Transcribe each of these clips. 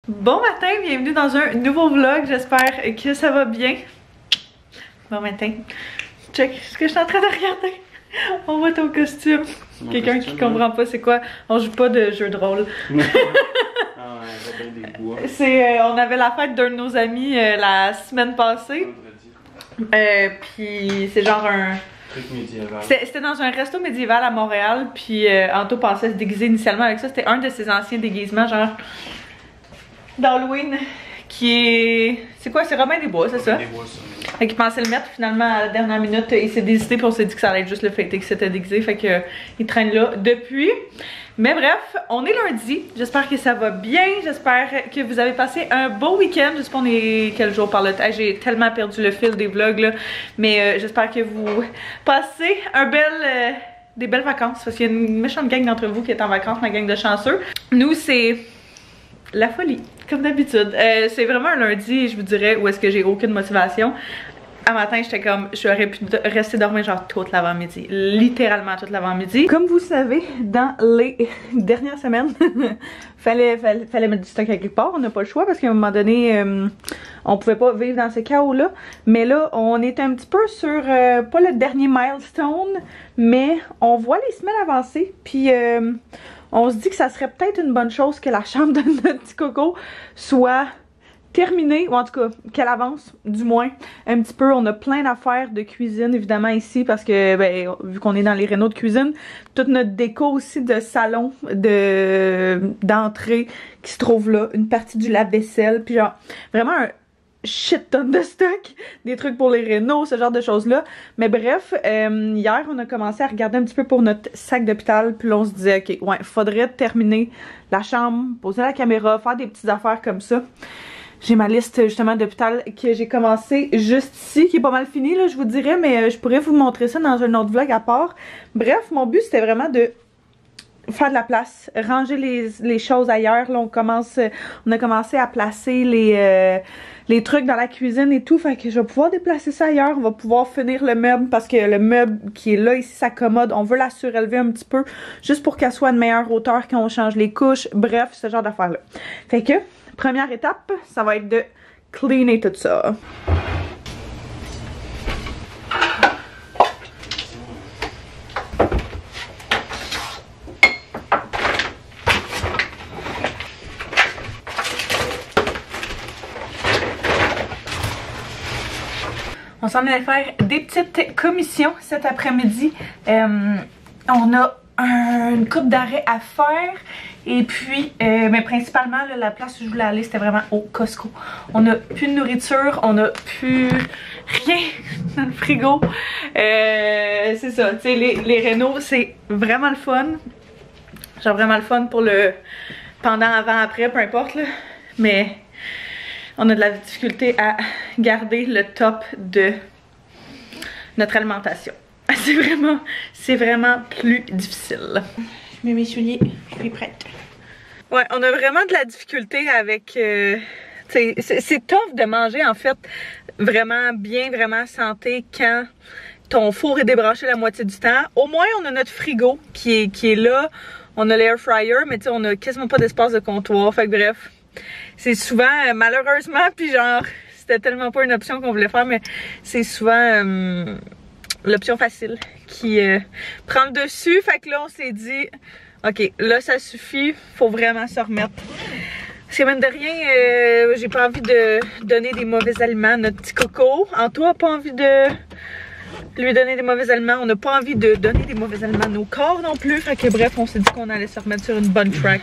Bon matin, bienvenue dans un nouveau vlog, j'espère que ça va bien. Bon matin. Check ce que je suis en train de regarder. On voit ton costume. Quelqu'un qui comprend pas c'est quoi. On joue pas de jeu de rôle. On avait la fête d'un de nos amis la semaine passée. Puis c'est genre un... C'était dans un resto médiéval à Montréal. Puis Anto pensait se déguiser initialement avec ça. C'était un de ses anciens déguisements, genre d'Halloween. Qui est... C'est quoi? C'est Robin des Bois, c'est ça? Robin des Bois, ça. Fait qu'il pensait le mettre, finalement à la dernière minute il s'est désisté puis on s'est dit que ça allait être juste le fêter qu'il s'était déguisé, fait que il traîne là depuis. Mais bref, on est lundi, j'espère que ça va bien, j'espère que vous avez passé un beau week-end. Je sais pas on est quel jour par le temps, j'ai tellement perdu le fil des vlogs là, mais j'espère que vous passez des belles vacances, parce qu'il y a une méchante gang d'entre vous qui est en vacances, ma gang de chanceux. Nous c'est la folie, comme d'habitude. C'est vraiment un lundi, je vous dirais, où est-ce que j'ai aucune motivation. Un matin, j'étais comme, j'aurais pu rester dormir genre toute l'avant-midi. Littéralement toute l'avant-midi. Comme vous savez, dans les dernières semaines, fallait mettre du stock à quelque part. On n'a pas le choix parce qu'à un moment donné, on pouvait pas vivre dans ce chaos-là. Mais là, on est un petit peu sur, pas le dernier milestone, mais on voit les semaines avancer. Puis... on se dit que ça serait peut-être une bonne chose que la chambre de notre petit coco soit terminée, ou en tout cas qu'elle avance du moins un petit peu. On a plein d'affaires de cuisine évidemment ici parce que ben, vu qu'on est dans les rénaux de cuisine, toute notre déco aussi de salon, d'entrée qui se trouve là, une partie du lave-vaisselle, puis genre vraiment un shit tonne de stock, des trucs pour les rénaux, ce genre de choses là. Mais bref, hier on a commencé à regarder un petit peu pour notre sac d'hôpital, puis là on se disait ok, ouais, faudrait terminer la chambre, poser la caméra, faire des petites affaires comme ça. J'ai ma liste justement d'hôpital que j'ai commencé juste ici, qui est pas mal finie là, je vous dirais, mais je pourrais vous montrer ça dans un autre vlog à part. Bref, mon but c'était vraiment de faire de la place, ranger les choses ailleurs. Là, on a commencé à placer les trucs dans la cuisine et tout, fait que je vais pouvoir déplacer ça ailleurs. On va pouvoir finir le meuble parce que le meuble qui est là ici, sa commode, on veut la surélever un petit peu juste pour qu'elle soit de meilleure hauteur quand on change les couches. Bref, ce genre d'affaires là. Fait que première étape, ça va être de cleaner tout ça. On s'en allait faire des petites commissions cet après-midi. On a une coupe d'arrêt à faire. Et puis, mais principalement, là, la place où je voulais aller, c'était vraiment au Costco. On n'a plus de nourriture, on n'a plus rien dans le frigo. C'est ça, tu sais, les rénaux, c'est vraiment le fun. Genre vraiment le fun pour le pendant, avant, après, peu importe là. Mais... on a de la difficulté à garder le top de notre alimentation. C'est vraiment plus difficile. Je mets mes souliers, je suis prête. Ouais, on a vraiment de la difficulté avec... c'est tough de manger en fait vraiment bien, vraiment santé quand ton four est débranché la moitié du temps. Au moins on a notre frigo qui est là. On a l'air fryer, mais tu sais on a quasiment pas d'espace de comptoir. Fait que bref... c'est souvent, malheureusement, puis genre, c'était tellement pas une option qu'on voulait faire, mais c'est souvent l'option facile qui prend le dessus. Fait que là, on s'est dit, ok, là, ça suffit, faut vraiment se remettre. Parce que même de rien, j'ai pas envie de donner des mauvais aliments à notre petit coco. Anto a pas envie de lui donner des mauvais aliments. On n'a pas envie de donner des mauvais aliments à nos corps non plus. Fait que bref, on s'est dit qu'on allait se remettre sur une bonne track.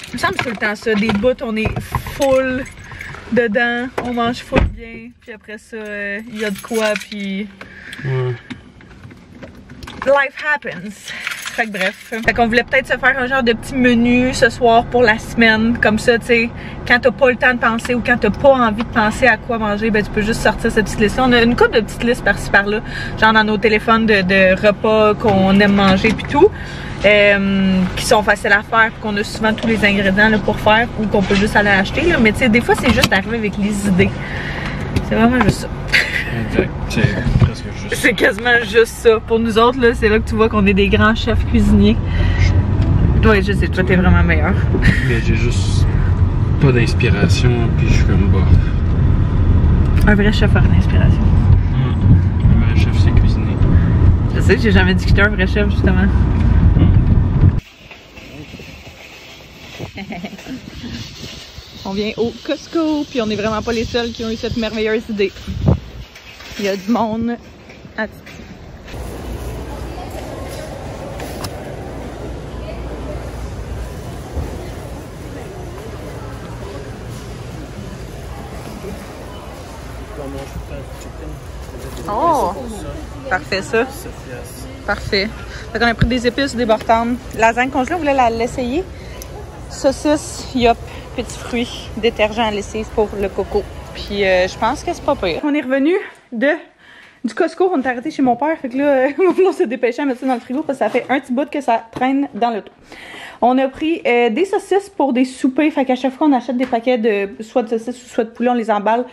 Il me semble tout le temps ça, des bouts on est full dedans, on mange full bien, puis après ça, il y a de quoi, puis... ouais. Life happens. Fait que bref. Fait qu'on voulait peut-être se faire un genre de petit menu ce soir pour la semaine, comme ça, tu sais, quand t'as pas le temps de penser ou quand t'as pas envie de penser à quoi manger, ben tu peux juste sortir cette petite liste-là. On a une couple de petites listes par-ci par-là, genre dans nos téléphones de repas qu'on aime manger puis tout. Qui sont faciles à faire, qu'on a souvent tous les ingrédients là, pour faire ou qu'on peut juste aller acheter. Là. Mais tu sais, des fois, c'est juste d'arriver avec les idées. C'est vraiment juste ça. Exact. C'est presque juste. C'est quasiment juste ça. Pour nous autres, là, c'est là que tu vois qu'on est des grands chefs cuisiniers. Ouais, je sais, toi, t'es vraiment meilleur. Mais j'ai juste pas d'inspiration, puis je suis comme bof. Un vrai chef aurait d'inspiration. Un vrai chef, c'est cuisiner. Je sais, j'ai jamais dit que j'étais un vrai chef, justement. On vient au Costco, puis on est vraiment pas les seuls qui ont eu cette merveilleuse idée. Il y a du monde à Titi. Oh! Parfait ça. Parfait. Fait qu'on a pris des épices, des bartendes. Lasagne congelée, on voulait l'essayer. Saucisse, yop, petits fruits, détergent à lessive pour le coco. Puis je pense que c'est pas pire. On est revenu du Costco, on est arrêté chez mon père. Fait que là, on s'est dépêché à mettre ça dans le frigo parce que ça fait un petit bout que ça traîne dans l'auto. On a pris des saucisses pour des soupers. Fait qu'à chaque fois on achète des paquets de soit de saucisses ou soit de poulet, on les emballe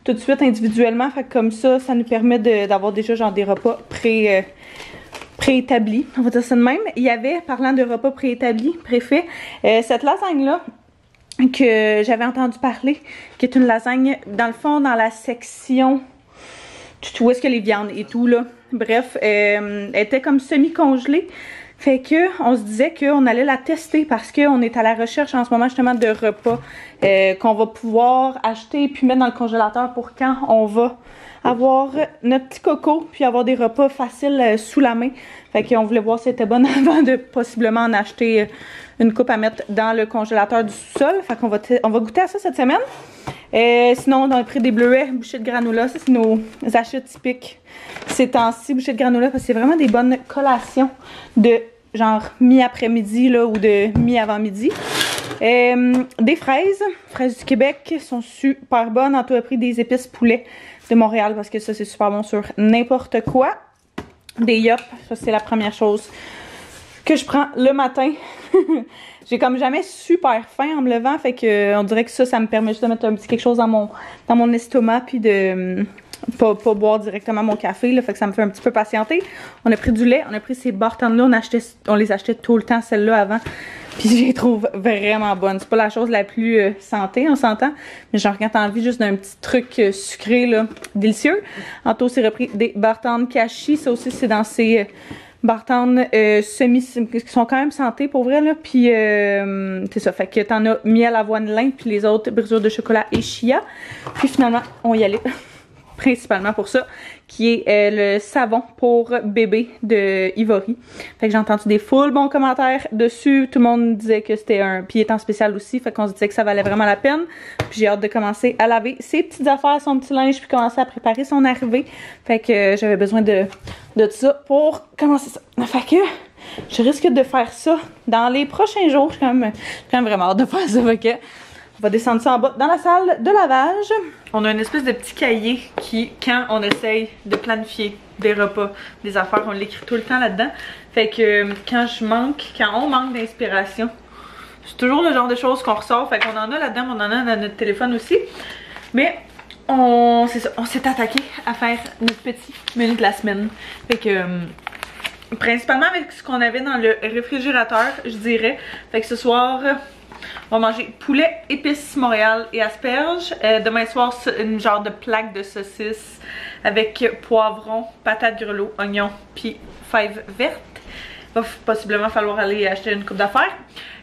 tout de suite individuellement. Fait que comme ça nous permet d'avoir déjà genre des repas préétablis. On va dire ça de même. Il y avait, parlant de repas préétablis, préfaits, cette lasagne-là que j'avais entendu parler, qui est une lasagne, dans le fond, dans la section où est-ce que les viandes et tout, là. Bref, elle était comme semi-congelée. Fait que on se disait qu'on allait la tester parce qu'on est à la recherche en ce moment justement de repas qu'on va pouvoir acheter puis mettre dans le congélateur pour quand on va avoir notre petit coco puis avoir des repas faciles sous la main. Fait qu'on voulait voir si c'était bon avant de possiblement en acheter une coupe à mettre dans le congélateur du sous-sol. Fait qu'on va goûter à ça cette semaine. Sinon, on a pris des bleuets, bouchées de granola. Ça, c'est nos achats typiques ces temps-ci, bouchées de granola, parce que c'est vraiment des bonnes collations de genre mi-après-midi là, ou de mi-avant-midi. Des fraises du Québec sont super bonnes. Anto a pris des épices poulet de Montréal parce que ça, c'est super bon sur n'importe quoi. Des yop, ça, c'est la première chose que je prends le matin. J'ai comme jamais super faim en me levant, fait que on dirait que ça me permet juste de mettre un petit quelque chose dans mon estomac puis de pas boire directement mon café, là, fait que ça me fait un petit peu patienter. On a pris du lait, on a pris ces bartendes-là, on les achetait tout le temps, celles-là avant. Puis je les trouve vraiment bonnes. C'est pas la chose la plus santé, on s'entend. Mais genre quand t'as envie juste d'un petit truc sucré, là, délicieux. Anto s'est repris des bartendes Kashi. Ça aussi, c'est dans ces bartendes qui sont quand même santé pour vrai, là. Puis c'est ça. Fait que t'en as miel, avoine, lin, puis les autres brisures de chocolat et chia. Puis finalement, on y allait. Principalement pour ça, qui est le savon pour bébé de Ivory. Fait que j'ai entendu des full bons commentaires dessus. Tout le monde disait que c'était un... Puis il est en spécial aussi, fait qu'on se disait que ça valait vraiment la peine. Puis j'ai hâte de commencer à laver ses petites affaires, son petit linge, puis commencer à préparer son arrivée. Fait que j'avais besoin de tout ça pour commencer ça. Fait que je risque de faire ça dans les prochains jours. J'ai quand même vraiment hâte de faire ça. Fait que on va descendre ça en bas dans la salle de lavage. On a une espèce de petit cahier qui, quand on essaye de planifier des repas, des affaires, on l'écrit tout le temps là-dedans. Fait que quand on manque d'inspiration, c'est toujours le genre de choses qu'on ressort. Fait qu'on en a là-dedans, on en a dans notre téléphone aussi. Mais c'est ça, on s'est attaqué à faire notre petit menu de la semaine. Fait que principalement avec ce qu'on avait dans le réfrigérateur, je dirais. Fait que ce soir, on va manger poulet, épices Montréal et asperges. Demain soir, une genre de plaque de saucisse avec poivron, patates grelots, oignons, puis fèves vertes. Il va possiblement falloir aller acheter une coupe d'affaires.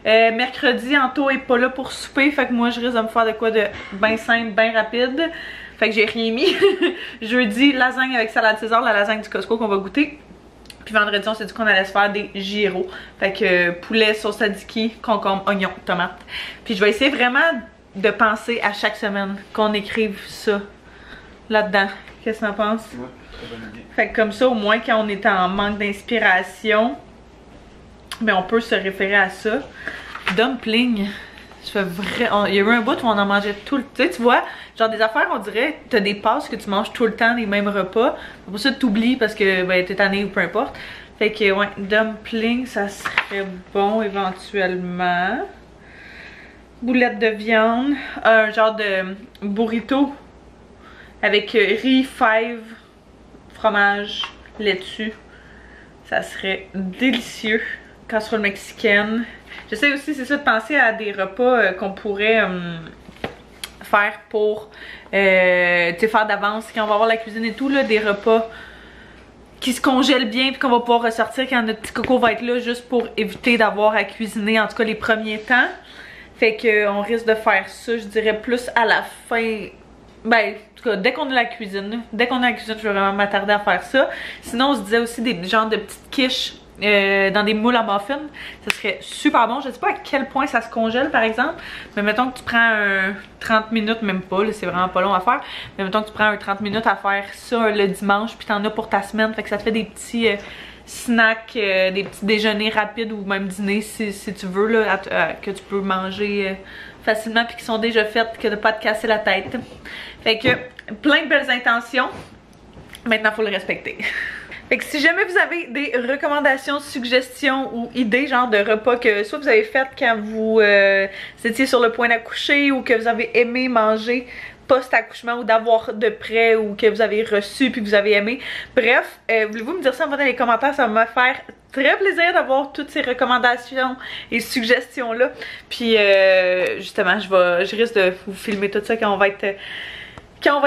Mercredi, Anto est pas là pour souper, fait que moi je risque de me faire de quoi de bien simple, bien rapide. Fait que j'ai rien mis. Jeudi, lasagne avec salade César, la lasagne du Costco qu'on va goûter. Puis vendredi, on s'est dit qu'on allait se faire des gyros. Fait que poulet, sauce tzatziki, concombre, oignon, tomate. Puis je vais essayer vraiment de penser à chaque semaine qu'on écrive ça là-dedans. Qu'est-ce que t'en penses? Ouais, très bonne idée. Fait que comme ça, au moins, quand on est en manque d'inspiration, ben on peut se référer à ça. Dumpling. Il y a eu un bout où on en mangeait tout le temps. Tu vois, genre des affaires, on dirait, t'as des passes que tu manges tout le temps, les mêmes repas. Pour ça, t'oublies parce que ben, t'es tanné ou peu importe. Fait que, ouais, dumpling, ça serait bon éventuellement. Boulettes de viande. Un genre de burrito avec riz, fèves, fromage, laitue. Ça serait délicieux. Casserole mexicaine. j'essaie aussi, c'est ça, de penser à des repas qu'on pourrait faire pour faire d'avance quand on va avoir la cuisine et tout, là, des repas qui se congèlent bien puis qu'on va pouvoir ressortir quand notre petit coco va être là, juste pour éviter d'avoir à cuisiner, en tout cas les premiers temps. Fait qu'on risque de faire ça, je dirais, plus à la fin. Ben, en tout cas, dès qu'on a la cuisine. Dès qu'on a la cuisine, je vais vraiment m'attarder à faire ça. Sinon, on se disait aussi des genres de petites quiches dans des moules à muffins. Ça serait super bon. Je sais pas à quel point ça se congèle, par exemple. Mais mettons que tu prends un 30 minutes, même pas, c'est vraiment pas long à faire. Mais mettons que tu prends un 30 minutes à faire ça le dimanche, puis t'en as pour ta semaine. Fait que ça te fait des petits snacks, des petits déjeuners rapides ou même dîner si tu veux, là, que tu peux manger facilement puis qui sont déjà faites, que de pas te casser la tête. Fait que plein de belles intentions. Maintenant, faut le respecter. Fait que si jamais vous avez des recommandations, suggestions ou idées, genre de repas que soit vous avez fait quand vous étiez sur le point d'accoucher ou que vous avez aimé manger post-accouchement ou d'avoir de près ou que vous avez reçu puis que vous avez aimé. Bref, voulez-vous me dire ça en bas dans les commentaires? Ça va me faire très plaisir d'avoir toutes ces recommandations et suggestions-là. Puis justement, je risque de vous filmer tout ça quand on va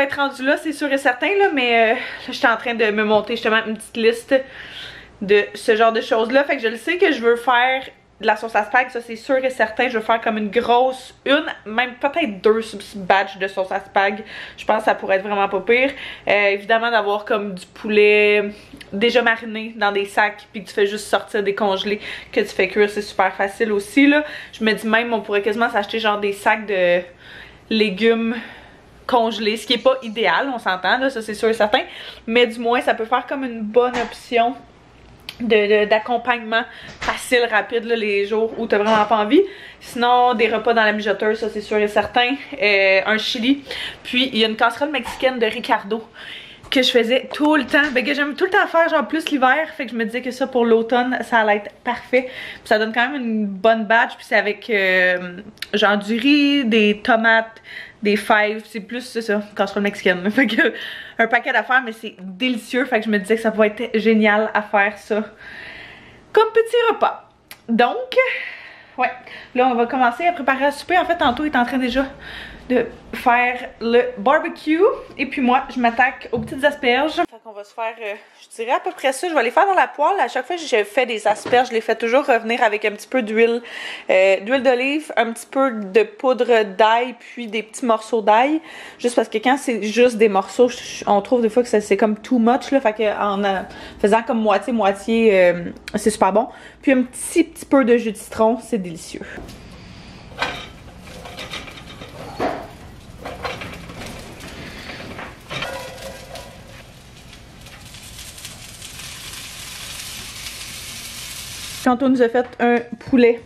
être rendu là, c'est sûr et certain, là, mais là, je suis en train de me monter justement une petite liste de ce genre de choses-là. Fait que je le sais que je veux faire de la sauce à spag, ça c'est sûr et certain. Je veux faire comme une grosse, même peut-être 2 batchs de sauce à spag. Je pense que ça pourrait être vraiment pas pire. Évidemment d'avoir comme du poulet déjà mariné dans des sacs puis que tu fais juste sortir des congelés que tu fais cuire, c'est super facile aussi là. Je me dis même on pourrait quasiment s'acheter genre des sacs de légumes congelés, ce qui est pas idéal, on s'entend là, ça c'est sûr et certain, mais du moins ça peut faire comme une bonne option d'accompagnement facile, rapide là, les jours où t'as vraiment pas envie. Sinon des repas dans la mijoteuse, ça c'est sûr et certain. Un chili, puis il y a une casserole mexicaine de Ricardo que je faisais tout le temps, ben que j'aime tout le temps faire, genre plus l'hiver, fait que je me disais que ça pour l'automne ça allait être parfait, puis ça donne quand même une bonne batch, puis c'est avec genre du riz, des tomates, des fèves, c'est plus ça, casserole mexicaine, fait que un paquet d'affaires, mais c'est délicieux, fait que je me disais que ça pourrait être génial à faire ça comme petit repas. Donc ouais, là on va commencer à préparer à souper. En fait tantôt il est en train déjà de faire le barbecue et puis moi je m'attaque aux petites asperges. Fait qu'on va se faire, je dirais à peu près ça, je vais les faire dans la poêle. À chaque fois que je fais des asperges, je les fais toujours revenir avec un petit peu d'huile d'olive, un petit peu de poudre d'ail puis des petits morceaux d'ail, juste parce que quand c'est juste des morceaux, on trouve des fois que c'est comme too much là, fait que en faisant comme moitié c'est super bon. Puis un petit peu de jus de citron, c'est délicieux. Tantôt, nous a fait un poulet,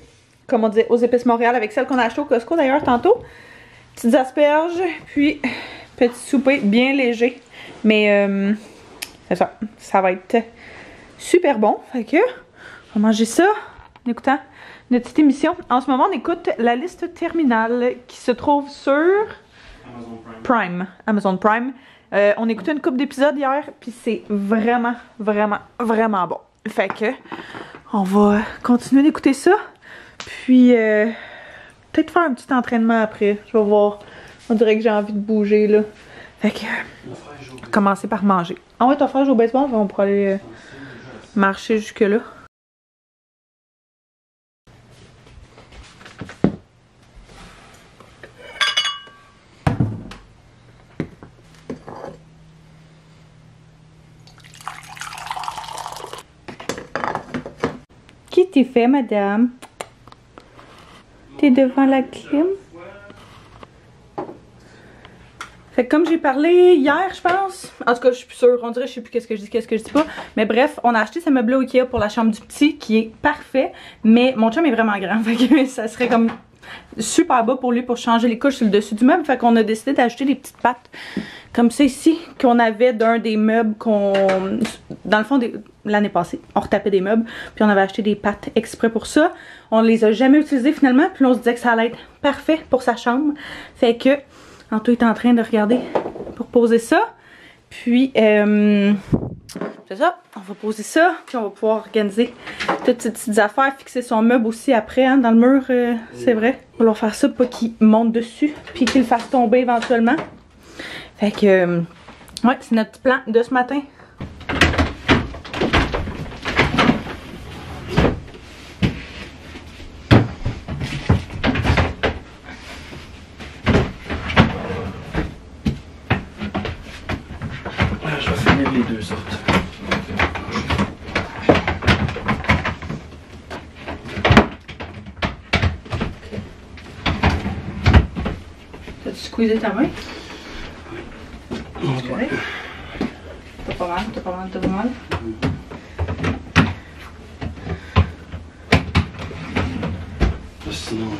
comme on disait, aux épices Montréal, avec celle qu'on a achetée au Costco d'ailleurs tantôt. Petites asperges, puis petit souper bien léger. Mais c'est ça, ça va être super bon. Fait que, on va manger ça en écoutant notre petite émission. En ce moment, on écoute la liste terminale qui se trouve sur Amazon Prime. On écoutait une couple d'épisodes hier, puis c'est vraiment bon. Fait que on va continuer d'écouter ça. Puis peut-être faire un petit entraînement après. Je vais voir. On dirait que j'ai envie de bouger là. Fait que commencer par manger. Ah ouais, ton frère joue au baseball, on pourra aller marcher jusque là. Qu'est-ce que tu fais, madame? T'es devant la clim? Fait que comme j'ai parlé hier, je pense, en tout cas je suis plus sûre, on dirait je sais plus qu'est-ce que je dis pas, mais bref, on a acheté ce meuble au Ikea pour la chambre du petit qui est parfait, mais mon chum est vraiment grand, fait que ça serait comme super bas pour lui pour changer les couches sur le dessus du meuble, fait qu'on a décidé d'acheter des petites pattes comme ça ici, qu'on avait d'un des meubles qu'on, dans le fond l'année passée, on retapait des meubles, puis on avait acheté des pattes exprès pour ça, on les a jamais utilisées finalement, puis on se disait que ça allait être parfait pour sa chambre, fait que Anto est en train de regarder pour poser ça. Puis, vous c'est ça. On va poser ça, puis on va pouvoir organiser toutes ces petites affaires, fixer son meuble aussi après, hein, dans le mur, c'est vrai. On va leur faire ça pour pas qu'il monte dessus, puis qu'il le fasse tomber éventuellement. Fait que, ouais, c'est notre plan de ce matin. Je vais finir les deux sortes. T'as-tu squeezé ta main? Oui. Ouais. T'as pas mal, t'as pas mal, t'as pas mal. Sinon,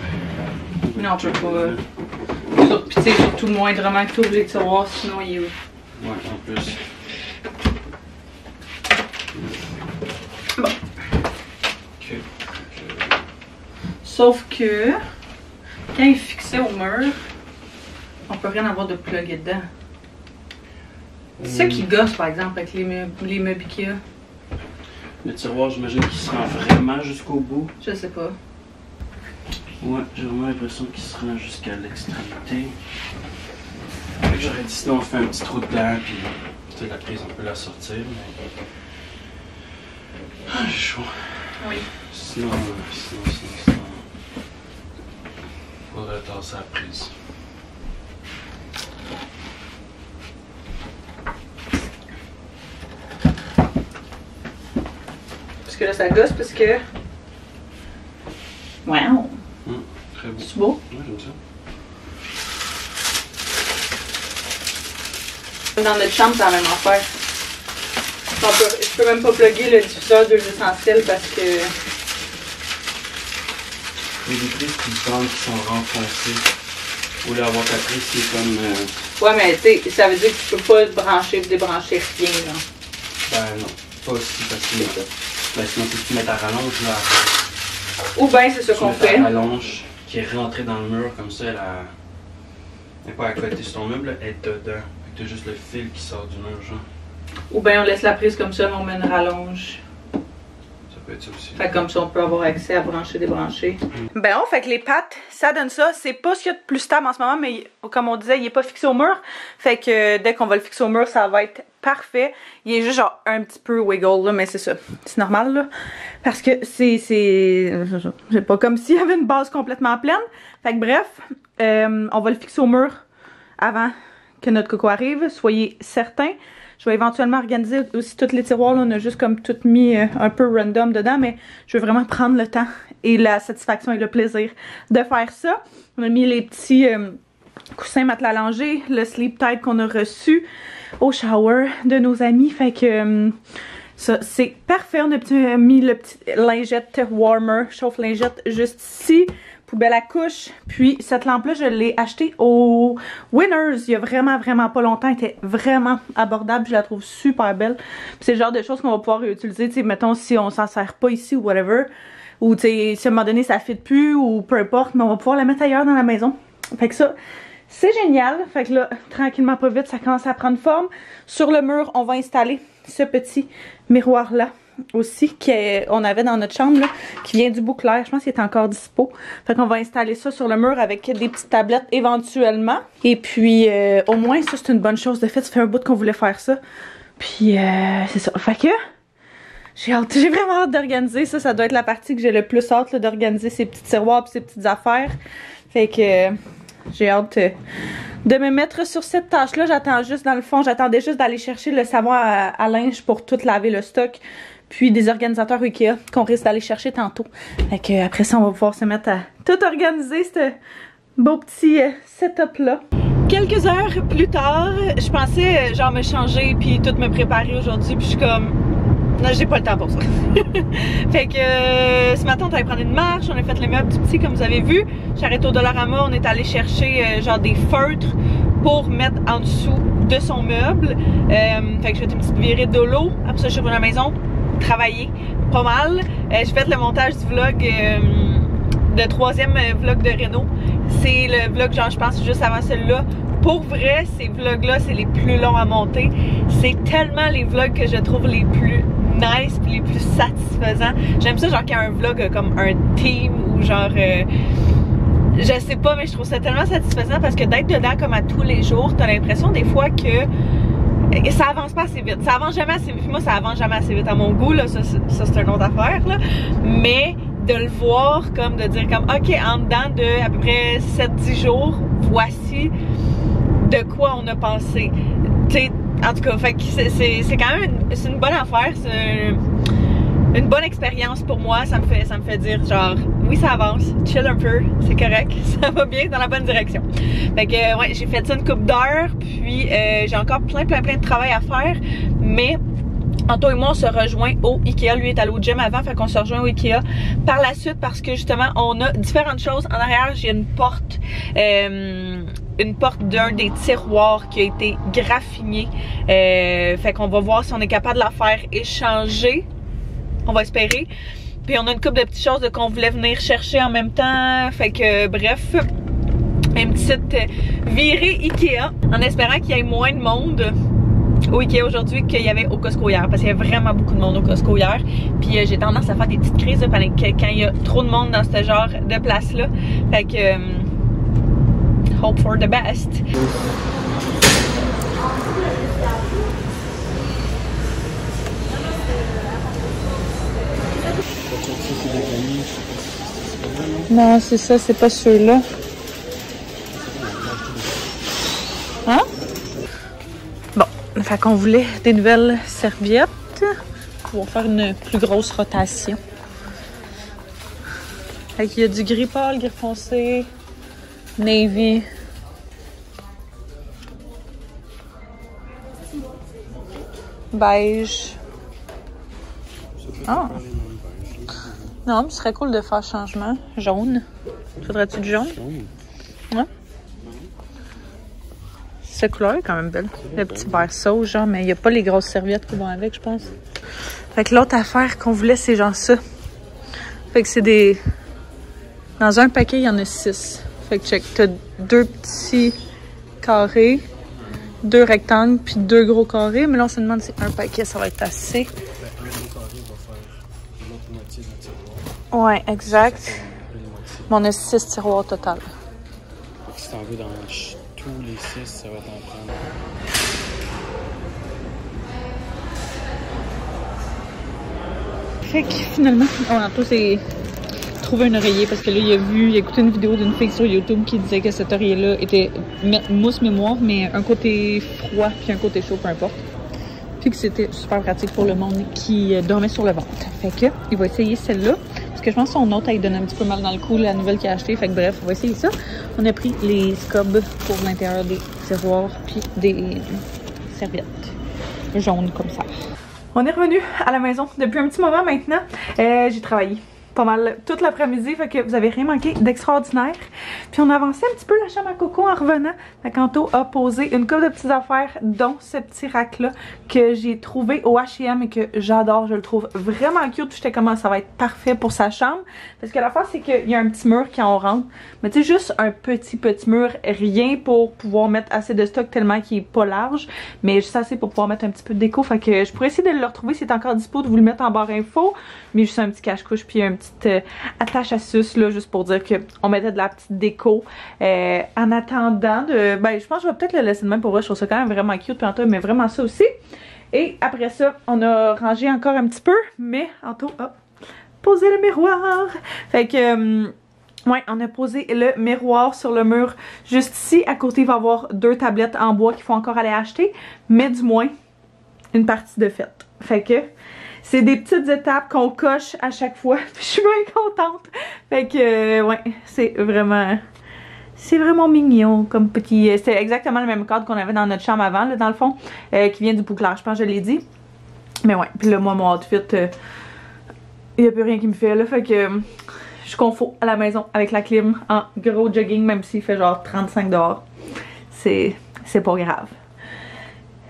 Non, tu peux pas. Puis tu sais, surtout moindrement que t'es obligé de savoir, sinon il est où. ouais, en plus. Bon. Ok. Sauf que, quand il est fixé au mur, on peut rien avoir de plugué dedans. C'est ça qui gosse par exemple avec les meubles Ikea. Le tiroir, j'imagine qu'il se rend vraiment jusqu'au bout. Je sais pas. Ouais, j'ai vraiment l'impression qu'il se rend jusqu'à l'extrémité. Fait que j'aurais dit sinon on fait un petit trou dedans, puis tu sais, la prise on peut la sortir, mais. Ah, j'ai chaud. Oui. Sinon. Faudrait tasser la prise. Parce que là ça gosse parce que. Wow! Très beau. C'est beau? Ouais, j'aime ça. Dans notre chambre, c'est la même affaire. Je peux même pas plugger le diffuseur d'huile essentielle parce que. Il y a des prises qui semblent qui sont renfoncées. Au lieu d'avoir ta prise qui est comme. Ouais, mais tu sais, ça veut dire que tu peux pas brancher ou débrancher rien, là. Ben non, pas aussi parce que. Ben sinon, si tu mets ta rallonge là. Ou bien c'est ce qu'on fait. La rallonge qui est rentrée dans le mur comme ça, elle n'est pas à côté sur ton meuble, là, elle est dedans. Fait que t'as juste le fil qui sort du mur, genre. Ou bien on laisse la prise comme ça, mais on met une rallonge. Ça peut être ça aussi. Fait comme ça, on peut avoir accès à brancher, débrancher. Ben on fait que les pattes, ça donne ça. C'est pas ce qu'il y a de plus stable en ce moment, mais comme on disait, il est pas fixé au mur. Fait que dès qu'on va le fixer au mur, ça va être parfait. Il est juste genre un petit peu wiggle, là, mais c'est ça. C'est normal, là. Parce que c'est pas comme s'il y avait une base complètement pleine. Fait que bref, on va le fixer au mur avant que notre coco arrive. Soyez certains. Je vais éventuellement organiser aussi tous les tiroirs. Là, on a juste comme tout mis un peu random dedans, mais je veux vraiment prendre le temps et la satisfaction et le plaisir de faire ça. On a mis les petits coussins matelas allongés, le sleep tight qu'on a reçu au shower de nos amis. Fait que ça, c'est parfait. On a mis le petit lingette warmer, chauffe-lingette juste ici. Poubelle à couche. Puis cette lampe-là, je l'ai achetée au Winners il y a vraiment pas longtemps. Elle était vraiment abordable. Je la trouve super belle. Puis c'est le genre de choses qu'on va pouvoir réutiliser. Tu sais, mettons si on s'en sert pas ici ou whatever. Ou tu sais, si à un moment donné ça fit plus ou peu importe. Mais on va pouvoir la mettre ailleurs dans la maison. Fait que ça, c'est génial. Fait que là, tranquillement pas vite, ça commence à prendre forme. Sur le mur, on va installer ce petit miroir-là aussi qu'on avait dans notre chambre là, qui vient du Bouclair. Je pense qu'il est encore dispo. Fait qu'on va installer ça sur le mur avec des petites tablettes éventuellement. Et puis au moins ça c'est une bonne chose de fait. Ça fait un bout qu'on voulait faire ça. Puis c'est ça. Fait que j'ai vraiment hâte d'organiser ça. Ça doit être la partie que j'ai le plus hâte d'organiser ces petits tiroirs et ces petites affaires. Fait que j'ai hâte de me mettre sur cette tâche-là. J'attends juste, dans le fond, j'attendais juste d'aller chercher le savon à linge pour tout laver le stock. Puis des organisateurs Ikea qu'on risque d'aller chercher tantôt. Fait que après ça, on va pouvoir se mettre à tout organiser, ce beau petit setup-là. Quelques heures plus tard, je pensais genre me changer puis tout me préparer aujourd'hui. Puis je suis comme, non, j'ai pas le temps pour ça. Fait que ce matin, on est allé prendre une marche, on a fait les meubles du petit comme vous avez vu. J'arrête au Dollarama, on est allé chercher genre des feutres pour mettre en dessous de son meuble. Fait que j'ai fait une petite virée de l'eau. Après ça, je suis revenue à la maison, travailler pas mal. J'ai fait le montage du vlog, de troisième vlog de Renault. C'est le vlog, genre, je pense, juste avant celui-là, pour vrai, ces vlogs-là, c'est les plus longs à monter. C'est tellement les vlogs que je trouve les plus nice pis les plus satisfaisants. J'aime ça, genre qu'il y a un vlog comme un team ou genre... je sais pas, mais je trouve ça tellement satisfaisant parce que d'être dedans comme à tous les jours, t'as l'impression des fois que ça avance pas assez vite. Ça avance jamais assez vite. Moi, ça avance jamais assez vite à mon goût, là. Ça c'est une autre affaire, là. Mais de le voir, comme de dire comme, ok, en dedans de à peu près 7-10 jours, voici de quoi on a pensé. Tu sais, en tout cas, fait que c'est quand même une bonne affaire. C'est une bonne expérience pour moi. Ça me fait dire genre, oui, ça avance, chill un peu, c'est correct, ça va bien dans la bonne direction. Fait que ouais, j'ai fait ça une couple d'heures, puis j'ai encore plein de travail à faire, mais Anto et moi on se rejoint au Ikea. Lui est allé au gym avant, fait qu'on se rejoint au Ikea par la suite parce que justement on a différentes choses. En arrière j'ai une porte d'un des tiroirs qui a été graffiné, fait qu'on va voir si on est capable de la faire échanger. On va espérer. Puis on a une couple de petites choses qu'on voulait venir chercher en même temps. Fait que bref, une petite virée Ikea. En espérant qu'il y ait moins de monde au Ikea aujourd'hui qu'il y avait au Costco hier. Parce qu'il y a vraiment beaucoup de monde au Costco hier. Puis j'ai tendance à faire des petites crises quand il y a trop de monde dans ce genre de place-là. Fait que hope for the best. Non, c'est ça, c'est pas ceux-là. Hein? Bon, fait qu'on voulait des nouvelles serviettes. On va faire une plus grosse rotation. Fait qu'il y a du gris pâle, gris foncé, navy. Beige. Ah! Non, mais ce serait cool de faire changement. Jaune. Faudrait-tu du jaune? Ouais. Cette couleur est quand même belle. Le petit vert sauge, genre, mais il n'y a pas les grosses serviettes qui vont avec, je pense. Fait que l'autre affaire qu'on voulait, c'est genre ça. Fait que c'est des... Dans un paquet, il y en a 6. Fait que check, t'as 2 petits carrés, 2 rectangles, puis 2 gros carrés. Mais là, on se demande si un paquet, ça va être assez. Ouais, exact. Mais on a 6 tiroirs total. Si t'en veux dans tous les 6, ça va t'en prendre. Fait que finalement, Anto s'est trouvé un oreiller parce que là, il a écouté une vidéo d'une fille sur YouTube qui disait que cet oreiller-là était mousse mémoire, mais un côté froid puis un côté chaud, peu importe. Puis que c'était super pratique pour le monde qui dormait sur le ventre. Fait que, il va essayer celle-là. Parce que je pense que son autre, elle donne un petit peu mal dans le cou, la nouvelle qu'il a achetée. Fait que bref, on va essayer ça. On a pris les scobs pour l'intérieur des tiroirs, puis des serviettes jaunes comme ça. On est revenu à la maison depuis un petit moment maintenant. J'ai travaillé pas mal toute l'après-midi, fait que vous avez rien manqué d'extraordinaire. Puis on a avancé un petit peu la chambre à coco en revenant. Fait qu'Anto a posé une couple de petites affaires, dont ce petit rack-là que j'ai trouvé au H&M et que j'adore. Je le trouve vraiment cute. J'étais comme ça va être parfait pour sa chambre. Parce que la fois, c'est qu'il y a un petit mur quand on rentre. Mais tu sais, juste un petit mur, rien pour pouvoir mettre assez de stock tellement qu'il est pas large. Mais juste assez pour pouvoir mettre un petit peu de déco. Fait que je pourrais essayer de le retrouver s'il est encore dispo, de vous le mettre en barre info. Mais juste un petit cache-couche puis un petite attache à suce là, juste pour dire qu'on mettait de la petite déco en attendant de... Ben, je pense que je vais peut-être le laisser de même pour vrai. Je trouve ça quand même vraiment cute. Puis Anto aimait vraiment ça aussi. Et après ça, on a rangé encore un petit peu. Mais Anto a posé le miroir. Fait que... ouais, on a posé le miroir sur le mur juste ici. À côté, il va y avoir 2 tablettes en bois qu'il faut encore aller acheter. Mais du moins, une partie de faite. Fait que... c'est des petites étapes qu'on coche à chaque fois. Je suis bien contente. Fait que, ouais, c'est vraiment mignon comme petit... c'est exactement le même cadre qu'on avait dans notre chambre avant, là, dans le fond, qui vient du bouclage, je pense que je l'ai dit. Mais ouais, puis là, moi, mon outfit, il n'y a plus rien qui me fait, là. Fait que je suis confo à la maison avec la clim en gros jogging, même s'il fait genre 35 dehors. C'est pas grave.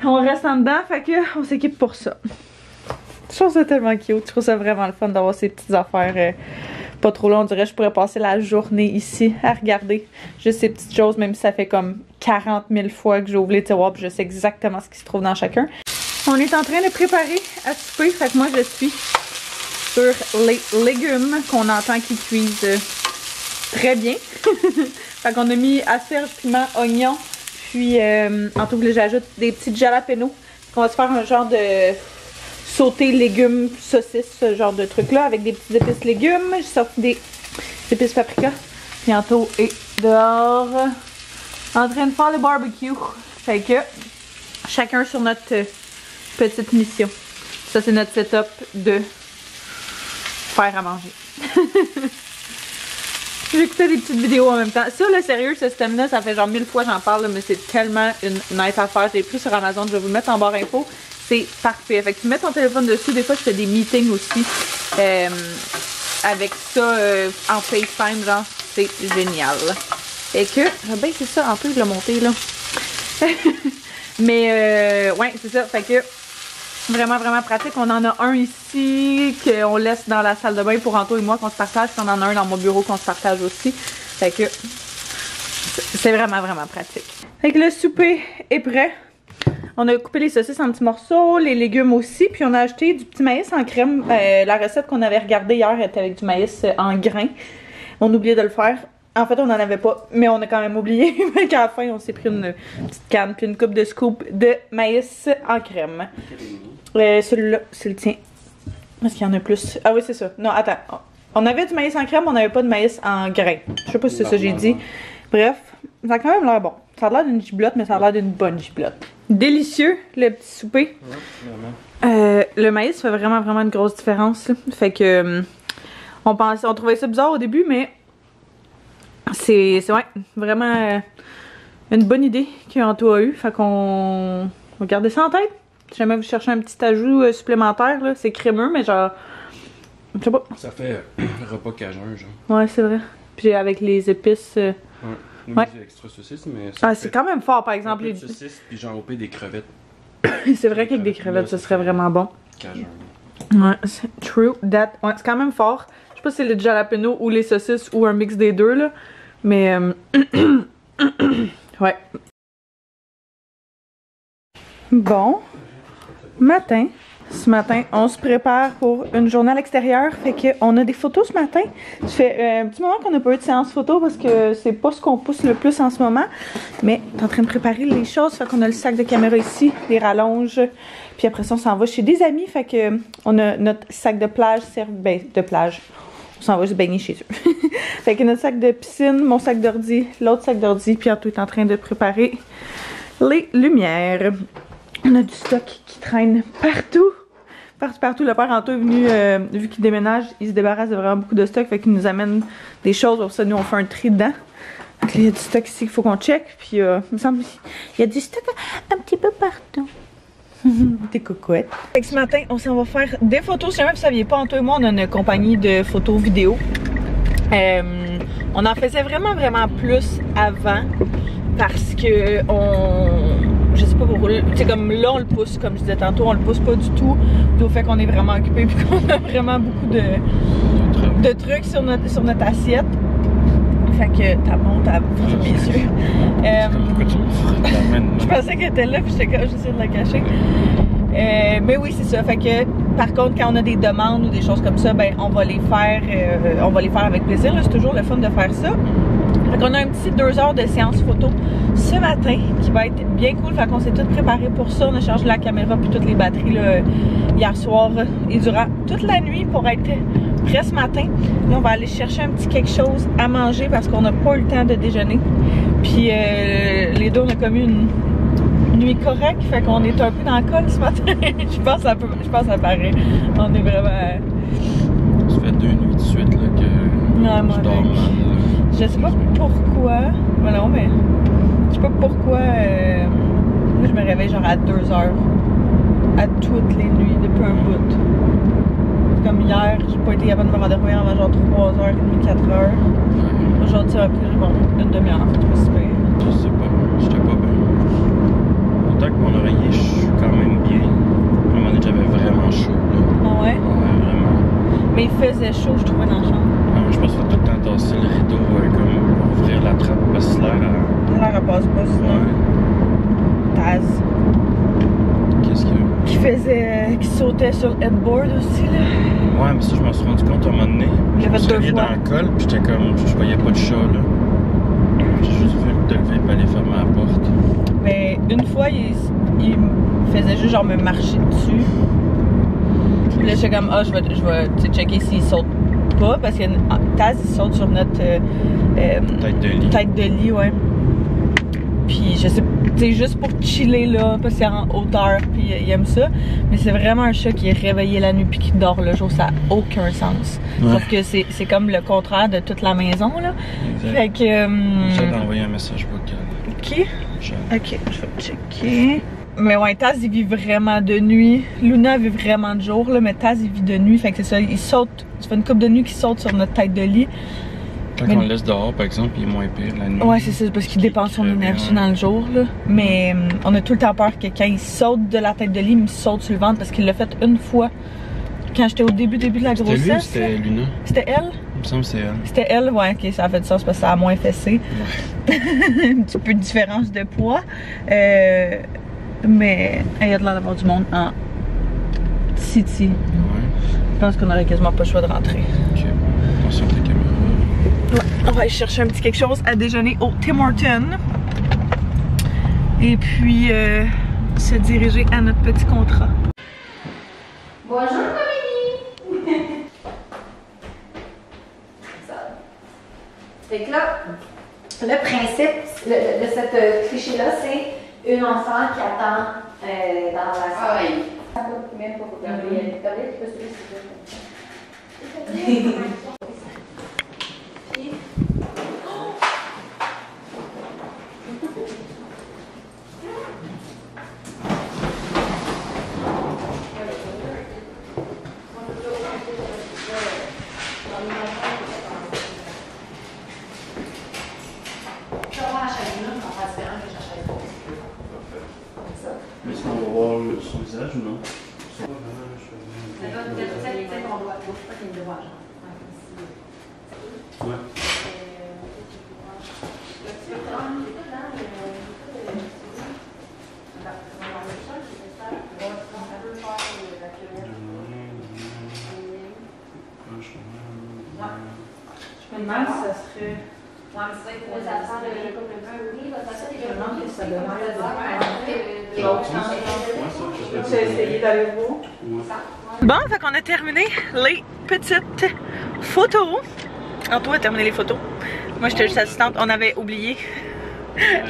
On reste en dedans, fait que on s'équipe pour ça. Je trouve ça tellement cute. Je trouve ça vraiment le fun d'avoir ces petites affaires pas trop long. On dirait que je pourrais passer la journée ici à regarder juste ces petites choses, même si ça fait comme 40 000 fois que j'ouvre les tiroirs, puis je sais exactement ce qui se trouve dans chacun. On est en train de préparer à souper, fait que moi je suis sur les légumes qu'on entend qui cuisent très bien. Fait qu'on a mis asperges, piment, oignons, puis en tout cas j'ajoute des petites jalapenos. On va se faire un genre de sauté légumes, saucisses, ce genre de truc là avec des petites épices légumes. J'ai sorti des épices paprika. Bientôt est dehors en train de faire le barbecue. Fait que chacun sur notre petite mission. Ça c'est notre setup de faire à manger. J'écoutais des petites vidéos en même temps. Ça, le sérieux, ce système-là, ça fait genre 1000 fois j'en parle, mais c'est tellement une nice affaire. Je l'ai pris sur Amazon, je vais vous le mettre en barre info. C'est parfait. Fait que tu mets ton téléphone dessus. Des fois, je fais des meetings aussi avec ça en FaceTime, genre, c'est génial. Fait que, c'est ça, un peu, je l'ai monté, là. Mais, ouais, c'est ça. Fait que, vraiment, vraiment pratique. On en a un ici qu'on laisse dans la salle de bain pour Anto et moi qu'on se partage. Puis on en a un dans mon bureau qu'on se partage aussi. Fait que c'est vraiment, vraiment pratique. Fait que le souper est prêt. On a coupé les saucisses en petits morceaux, les légumes aussi. Puis on a acheté du petit maïs en crème. La recette qu'on avait regardée hier était avec du maïs en grains. On oubliait de le faire. En fait, on n'en avait pas, mais on a quand même oublié. Fait qu'à la fin, on s'est pris une petite canne puis une coupe de scoop de maïs en crème. Celui-là, c'est le tien. Est-ce qu'il y en a plus? Ah oui, c'est ça. Non, attends. On avait du maïs en crème, on n'avait pas de maïs en grains. Je sais pas si c'est ça que j'ai dit. Bref, ça a quand même l'air bon. Ça a l'air d'une giblotte, mais ça a l'air d'une bonne giblotte. Délicieux, le petit souper. Ouais, le maïs fait vraiment, vraiment une grosse différence. Là. Fait que on trouvait ça bizarre au début, mais c'est ouais, vraiment une bonne idée qu'Anto a eu. Fait qu'on va garder ça en tête. Si jamais vous cherchez un petit ajout supplémentaire, c'est crémeux, mais genre, je sais pas. Ça fait repas cajun, genre. Ouais, c'est vrai. Puis avec les épices. Ouais. Extra saucisses, mais ça c'est quand même fort, par exemple. Les saucisses, puis genre des crevettes. C'est vrai qu'avec des crevettes, ce serait vraiment bon. Cajun. Ouais, c'est true. That. Ouais, c'est quand même fort. Je sais pas si c'est le jalapeno ou les saucisses ou un mix des deux, là. Mais, ouais. Bon. Matin. Ce matin, on se prépare pour une journée à l'extérieur. Fait qu'on a des photos ce matin. Ça fait un petit moment qu'on n'a pas eu de séance photo parce que c'est pas ce qu'on pousse le plus en ce moment. Mais t'es en train de préparer les choses. Fait qu'on a le sac de caméra ici, les rallonges. Puis après ça, on s'en va chez des amis. Fait que on a notre sac de plage, de plage. On s'en va se baigner chez eux. Fait que notre sac de piscine, mon sac d'ordi, l'autre sac d'ordi. Puis Anto est en train de préparer les lumières. On a du stock qui traîne partout. Partout. Le père Anto est venu, vu qu'il déménage, il se débarrasse de vraiment beaucoup de stock. Fait qu'il nous amène des choses. Pour ça, nous, on fait un tri dedans. Donc, il y a du stock ici qu'il faut qu'on check. Puis, il me semble il y a du stock un petit peu partout. Des coucouettes. Fait que ce matin, on s'en va faire des photos. Si jamais vous ne saviez pas, Anto et moi, on a une compagnie de photos vidéo. On en faisait vraiment, vraiment plus avant. Parce que je sais pas pourquoi, c'est comme là on le pousse, comme je disais tantôt, on le pousse pas du tout, du fait qu'on est vraiment occupé puis qu'on a vraiment beaucoup de trucs sur notre assiette. Fait que ta montre à bien sûr. Je pensais qu'elle était là puis j'essaie de la cacher. Mais oui, c'est ça. Fait que par contre, quand on a des demandes ou des choses comme ça, ben on va les faire avec plaisir. C'est toujours le fun de faire ça. Fait qu'on a un petit 2 heures de séance photo ce matin qui va être bien cool. Fait qu'on s'est tout préparé pour ça. On a chargé la caméra puis toutes les batteries là, hier soir et durant toute la nuit pour être prêt ce matin. Là, on va aller chercher un petit quelque chose à manger parce qu'on n'a pas eu le temps de déjeuner. Puis les deux, on a commis une nuit correcte. Fait qu'on est un peu dans le col ce matin. je pense que ça paraît. On est vraiment... Ça fait 2 nuits de suite là, que je dors mal. Je sais pas pourquoi. Non, mais je sais pas pourquoi. Moi, je me réveille genre à 2 heures. À toutes les nuits, depuis un bout. Comme hier, j'ai pas été capable de me rendormir avant genre 3h30, 4h. Aujourd'hui, ça a pris une demi-heure. Je sais pas, j'étais pas bien. Autant que mon oreiller, je suis quand même bien. À un moment donné, j'avais vraiment chaud. Là. Ah ouais? Ouais, vraiment. Mais il faisait chaud, je trouvais, dans la chambre. Non, je pas sinon. Ouais. Taz. Qu'est-ce qu'il y a? Qui sautait sur le headboard aussi, là. Ouais, mais ça, je m'en suis rendu compte à un moment donné. Il Je a me fait suis 2 réveillé fois. dans le col, puis j'étais comme, je voyais pas de chat, là. J'ai juste vu te lever et aller fermer la porte. Mais une fois, il faisait juste genre me marcher dessus. Puis là, j'étais comme, ah, je vais checker s'il saute pas, parce que Taz, il saute sur notre Tête de lit. ouais. Puis je sais, c'est juste pour chiller là, parce qu'il est en hauteur, puis il aime ça. Mais c'est vraiment un chat qui est réveillé la nuit puis qui dort le jour, ça n'a aucun sens. Ouais. Sauf que c'est comme le contraire de toute la maison, là. Exact. Fait que... J'ai envoyé un message vocal. Qui? Jeanne. Ok, je vais checker. Mais ouais, Taz, il vit vraiment de nuit. Luna vit vraiment de jour, là, mais Taz, il vit de nuit. Fait que c'est ça, il saute. Ça fait une couple de nuit qu'il saute sur notre tête de lit. Quand on le laisse dehors, par exemple, il est moins pire la nuit. Ouais, c'est ça, parce qu'il dépense son énergie dans le jour, là. Mais on a tout le temps peur que quand il saute de la tête de lit, il me saute sur le ventre, parce qu'il l'a fait une fois. Quand j'étais au début de la grossesse. C'était lui ou c'était Luna? C'était elle? Il me semble que c'est elle. C'était elle, ouais, ok, ça a fait du sens parce que ça a moins fessé. Ouais. Un petit peu de différence de poids. Mais il y a de l'air d'avoir du monde en City. Ouais. Je pense qu'on aurait quasiment pas le choix de rentrer. Ok. Attention à ta caméra. Ouais, on va aller chercher un petit quelque chose à déjeuner au Tim Hortons. Et puis se diriger à notre petit contrat. Bonjour Comédie! Ça. Fait que là, le principe de cette cliché-là, c'est une enfant qui attend dans la salle. Ah oui. Ça coûte même pas pour Gabriel. Gabriel, tu peux suivre s'il te plaît. Puis... Mais est-ce qu'on va voir son visage ou non? Peut-être qu'on doit. Faut pas qu'il me devoie, genre. Ouais. Je me demande si ça serait. Ouais, mais c'est vrai que ça prend le couple un peu, oui, ça fait des demande que ça demande Ouais, Tu as essayé d'aller voir? Bon, fait qu'on a terminé les petites photos. Antoine a terminé les photos. Moi, j'étais juste assistante. On avait oublié.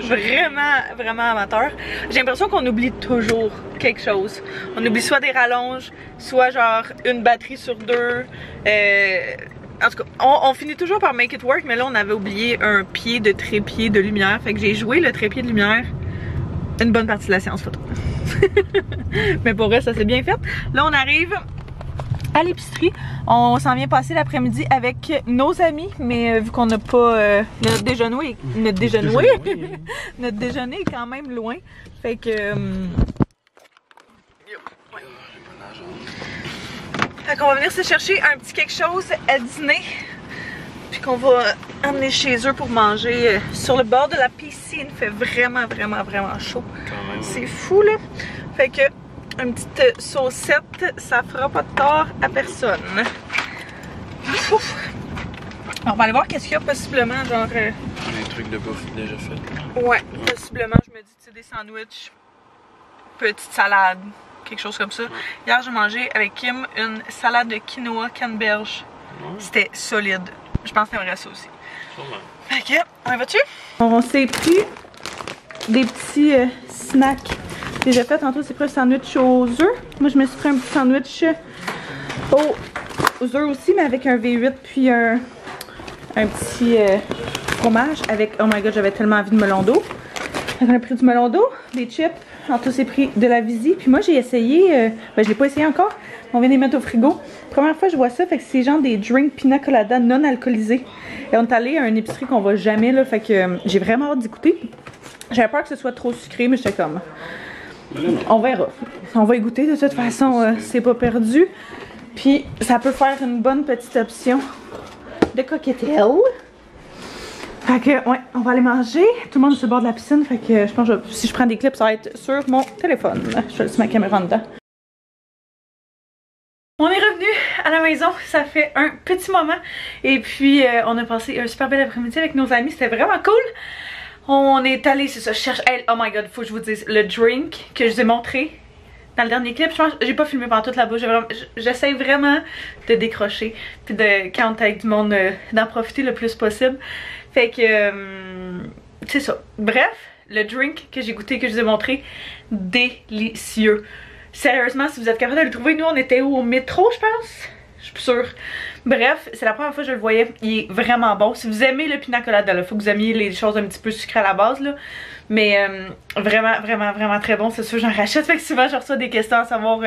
Vraiment amateur. J'ai l'impression qu'on oublie toujours quelque chose. On oublie soit des rallonges, soit genre une batterie sur 2. En tout cas, on finit toujours par make it work, mais là on avait oublié un pied de trépied de lumière. Fait que j'ai joué le trépied de lumière une bonne partie de la séance photo. Mais pour vrai, ça s'est bien fait. Là on arrive à l'épicerie. On s'en vient passer l'après-midi avec nos amis, mais vu qu'on n'a pas notre déjeuner, notre déjeuner est quand même loin. Fait que fait qu'on va venir se chercher un petit quelque chose à dîner, puis qu'on va emmener chez eux pour manger sur le bord de la piscine. Il fait vraiment chaud. C'est fou là. Fait que une petite saucette, ça fera pas de tort à personne. Ouf. On va aller voir qu'est-ce qu'il y a possiblement, genre... Un truc de bouffe déjà fait. Ouais, possiblement, je me dis, tu sais, des sandwichs, petite salade, quelque chose comme ça. Hier, j'ai mangé avec Kim une salade de quinoa canneberge. C'était solide. Je pense que t'aimerais ça aussi. Sûrement. Fait que, on y va-tu? On s'est pris des petits snacks déjà faits. Tantôt, c'est pris un sandwich aux œufs. Moi, je me suis pris un petit sandwich aux œufs aussi, mais avec un V8 puis un petit fromage avec... Oh my god, j'avais tellement envie de melon d'eau. On a pris du melon d'eau, des chips. Anto s'est pris de la Visi. Puis moi, j'ai essayé... ben, je l'ai pas essayé encore. On vient de les mettre au frigo. Première fois que je vois ça, fait que c'est genre des drinks pina colada non alcoolisés. Et on est allé à une épicerie qu'on va jamais, là. Fait que j'ai vraiment hâte d'y goûter. J'avais peur que ce soit trop sucré, mais j'étais comme... On verra. On va y goûter. De toute façon, c'est pas perdu. Puis ça peut faire une bonne petite option de cocktail. Fait que, ouais, on va aller manger. Tout le monde est sur le bord de la piscine. Fait que je pense que si je prends des clips, ça va être sur mon téléphone. Je vais laisser ma caméra dedans. On est revenu à la maison, ça fait un petit moment. Et puis, on a passé un super bel après-midi avec nos amis. C'était vraiment cool. On est allé, c'est ça, je cherche. Hey, oh my god, faut que je vous dise, le drink que je vous ai montré dans le dernier clip, je pense, j'ai pas filmé pendant toute la bouche. J'essaie vraiment de décrocher. Puis de, quand t'es avec du monde, d'en profiter le plus possible. Fait que, c'est ça. Bref, le drink que j'ai goûté, que je vous ai montré, délicieux. Sérieusement, si vous êtes capable de le trouver, nous on était où, au métro, je pense? Je suis plus sûre. Bref, c'est la première fois que je le voyais. Il est vraiment bon. Si vous aimez le pina colada, il faut que vous aimiez les choses un petit peu sucrées à la base, là. Mais vraiment très bon. C'est sûr, j'en rachète. Fait que souvent, je reçois des questions à savoir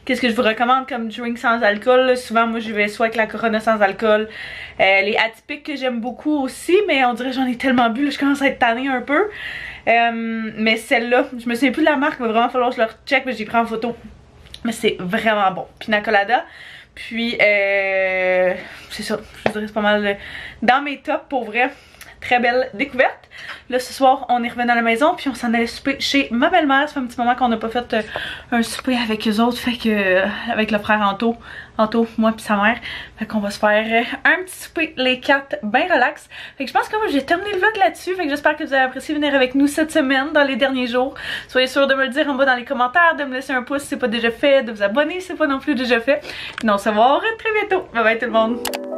qu'est-ce que je vous recommande comme drink sans alcool. Là. Souvent, moi, je vais soit avec la Corona sans alcool. Les atypiques que j'aime beaucoup aussi, mais on dirait que j'en ai tellement bu, là, je commence à être tannée un peu. Mais celle-là, je me souviens plus de la marque, il va vraiment falloir que je le recheck, mais j'ai pris en photo. Mais c'est vraiment bon. Pina colada. Puis, c'est ça, je dirais c'est pas mal dans mes tops pour vrai. Très belle découverte. Là, ce soir, on est revenu à la maison, puis on s'en allait souper chez ma belle-mère. Ça fait un petit moment qu'on n'a pas fait un souper avec eux autres, fait que, avec le frère Anto, moi puis sa mère. Fait qu'on va se faire un petit souper, les 4, bien relax. Fait que je pense que j'ai terminé le vlog là-dessus. Fait que j'espère que vous avez apprécié venir avec nous cette semaine, dans les derniers jours. Soyez sûrs de me le dire en bas dans les commentaires, de me laisser un pouce si c'est pas déjà fait, de vous abonner si c'est pas non plus déjà fait. Puis on se revoit très bientôt. Bye bye tout le monde!